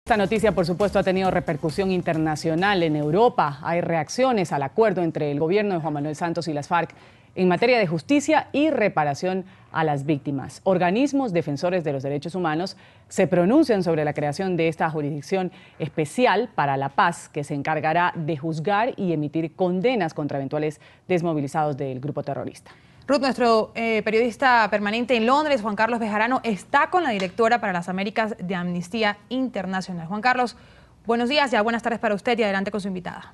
Esta noticia, por supuesto, ha tenido repercusión internacional. En Europa hay reacciones al acuerdo entre el gobierno de Juan Manuel Santos y las FARC en materia de justicia y reparación a las víctimas. Organismos defensores de los derechos humanos se pronuncian sobre la creación de esta jurisdicción especial para la paz, que se encargará de juzgar y emitir condenas contra eventuales desmovilizados del grupo terrorista. Ruth, nuestro periodista permanente en Londres, Juan Carlos Bejarano, está con la directora para las Américas de Amnistía Internacional. Juan Carlos, buenos días, ya buenas tardes para usted y adelante con su invitada.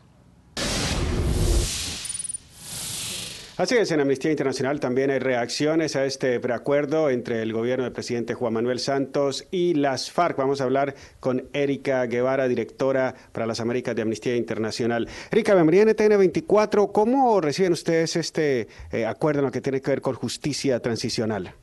Así es, en Amnistía Internacional también hay reacciones a este preacuerdo entre el gobierno del presidente Juan Manuel Santos y las FARC. Vamos a hablar con Erika Guevara, directora para las Américas de Amnistía Internacional. Erika, bienvenida a NTN 24. ¿Cómo reciben ustedes este acuerdo en lo que tiene que ver con justicia transicional?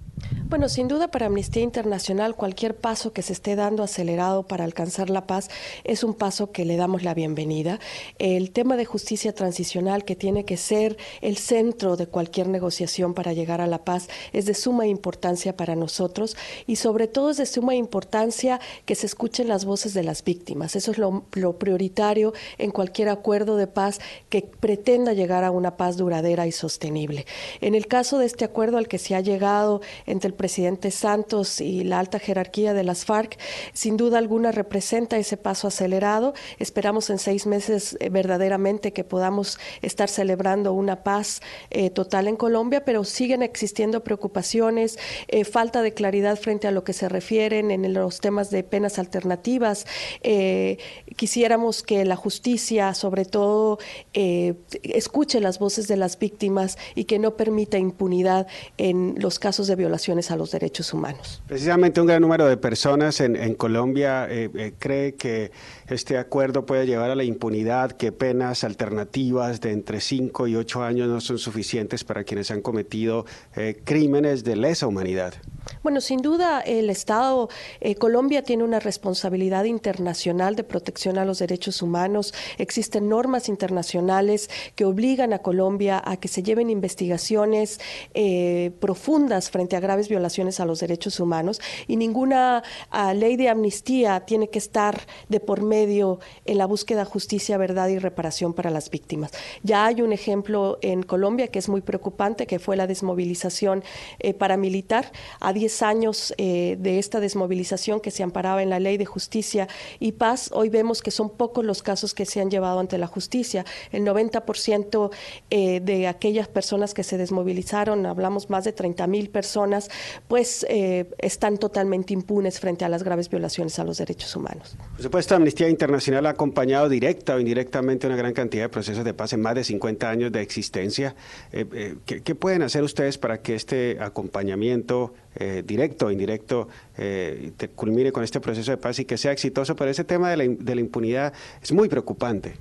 Bueno, sin duda para Amnistía Internacional cualquier paso que se esté dando acelerado para alcanzar la paz es un paso que le damos la bienvenida. El tema de justicia transicional, que tiene que ser el centro de cualquier negociación para llegar a la paz, es de suma importancia para nosotros y sobre todo es de suma importancia que se escuchen las voces de las víctimas. Eso es lo prioritario en cualquier acuerdo de paz que pretenda llegar a una paz duradera y sostenible. En el caso de este acuerdo al que se ha llegado entre el presidente Santos y la alta jerarquía de las FARC, sin duda alguna representa ese paso acelerado. Esperamos en 6 meses verdaderamente que podamos estar celebrando una paz total en Colombia, pero siguen existiendo preocupaciones, falta de claridad frente a lo que se refieren en los temas de penas alternativas. Quisiéramos que la justicia, sobre todo, escuche las voces de las víctimas y que no permita impunidad en los casos de violaciones a los derechos humanos. Precisamente un gran número de personas en Colombia cree que este acuerdo puede llevar a la impunidad, que penas alternativas de entre 5 y 8 años no son suficientes para quienes han cometido crímenes de lesa humanidad. Bueno, sin duda el Estado, Colombia tiene una responsabilidad internacional de protección a los derechos humanos. Existen normas internacionales que obligan a Colombia a que se lleven investigaciones profundas frente a graves violaciones a los derechos humanos y ninguna ley de amnistía tiene que estar de por medio en la búsqueda de justicia, verdad y reparación para las víctimas. Ya hay un ejemplo en Colombia que es muy preocupante, que fue la desmovilización paramilitar. A 10 años de esta desmovilización que se amparaba en la Ley de Justicia y Paz, hoy vemos que son pocos los casos que se han llevado ante la justicia. El 90% de aquellas personas que se desmovilizaron, hablamos más de 30,000 personas, pues están totalmente impunes frente a las graves violaciones a los derechos humanos. Por supuesto, Amnistía Internacional ha acompañado directa o indirectamente una gran cantidad de procesos de paz en más de 50 años de existencia. ¿Qué pueden hacer ustedes para que este acompañamiento directo o indirecto culmine con este proceso de paz y que sea exitoso? Pero ese tema de la impunidad es muy preocupante.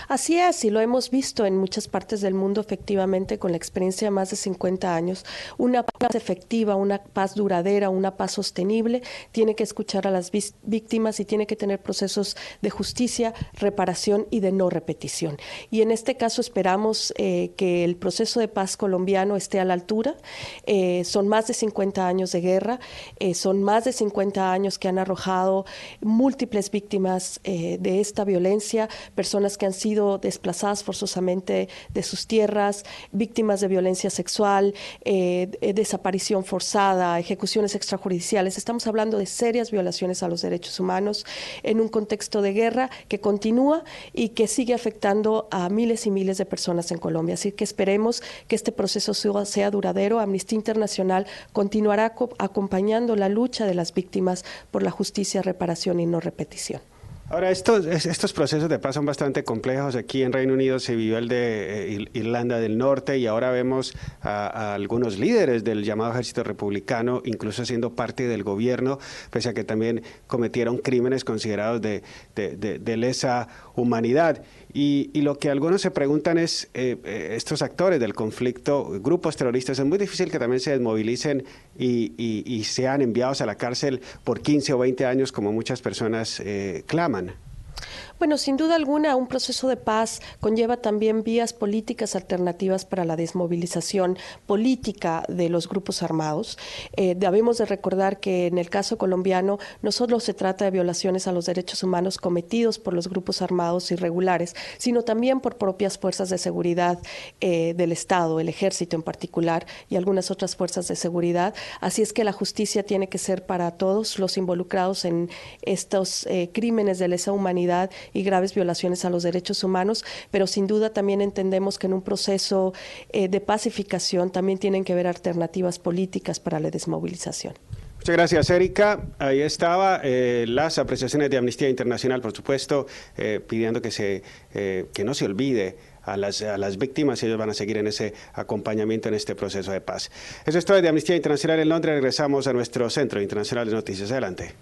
Así es, y lo hemos visto en muchas partes del mundo, efectivamente, con la experiencia de más de 50 años. Una paz efectiva, una paz duradera, una paz sostenible, tiene que escuchar a las víctimas y tiene que tener procesos de justicia, reparación y de no repetición. Y en este caso esperamos que el proceso de paz colombiano esté a la altura. Son más de 50 años de guerra, son más de 50 años que han arrojado múltiples víctimas de esta violencia, personas que han sido desplazadas forzosamente de sus tierras, víctimas de violencia sexual, desaparición forzada, ejecuciones extrajudiciales. Estamos hablando de serias violaciones a los derechos humanos en un contexto de guerra que continúa y que sigue afectando a miles y miles de personas en Colombia. Así que esperemos que este proceso sea duradero. Amnistía Internacional continuará acompañando la lucha de las víctimas por la justicia, reparación y no repetición. Ahora, estos procesos de paz son bastante complejos. Aquí en Reino Unido se vivió el de Irlanda del Norte y ahora vemos a algunos líderes del llamado ejército republicano incluso siendo parte del gobierno, pese a que también cometieron crímenes considerados de lesa humanidad. Y lo que algunos se preguntan es, estos actores del conflicto, grupos terroristas, es muy difícil que también se desmovilicen y sean enviados a la cárcel por 15 o 20 años como muchas personas claman. Bueno, sin duda alguna, un proceso de paz conlleva también vías políticas alternativas para la desmovilización política de los grupos armados. Debemos de recordar que en el caso colombiano no solo se trata de violaciones a los derechos humanos cometidos por los grupos armados irregulares, sino también por propias fuerzas de seguridad del Estado, el Ejército en particular, y algunas otras fuerzas de seguridad. Así es que la justicia tiene que ser para todos los involucrados en estos crímenes de lesa humanidad y graves violaciones a los derechos humanos, pero sin duda también entendemos que en un proceso de pacificación también tienen que haber alternativas políticas para la desmovilización. Muchas gracias, Erika. Ahí estaba las apreciaciones de Amnistía Internacional, por supuesto, pidiendo que no se olvide a las víctimas, y ellos van a seguir en ese acompañamiento en este proceso de paz. Eso es todo de Amnistía Internacional en Londres. Regresamos a nuestro Centro Internacional de Noticias. Adelante.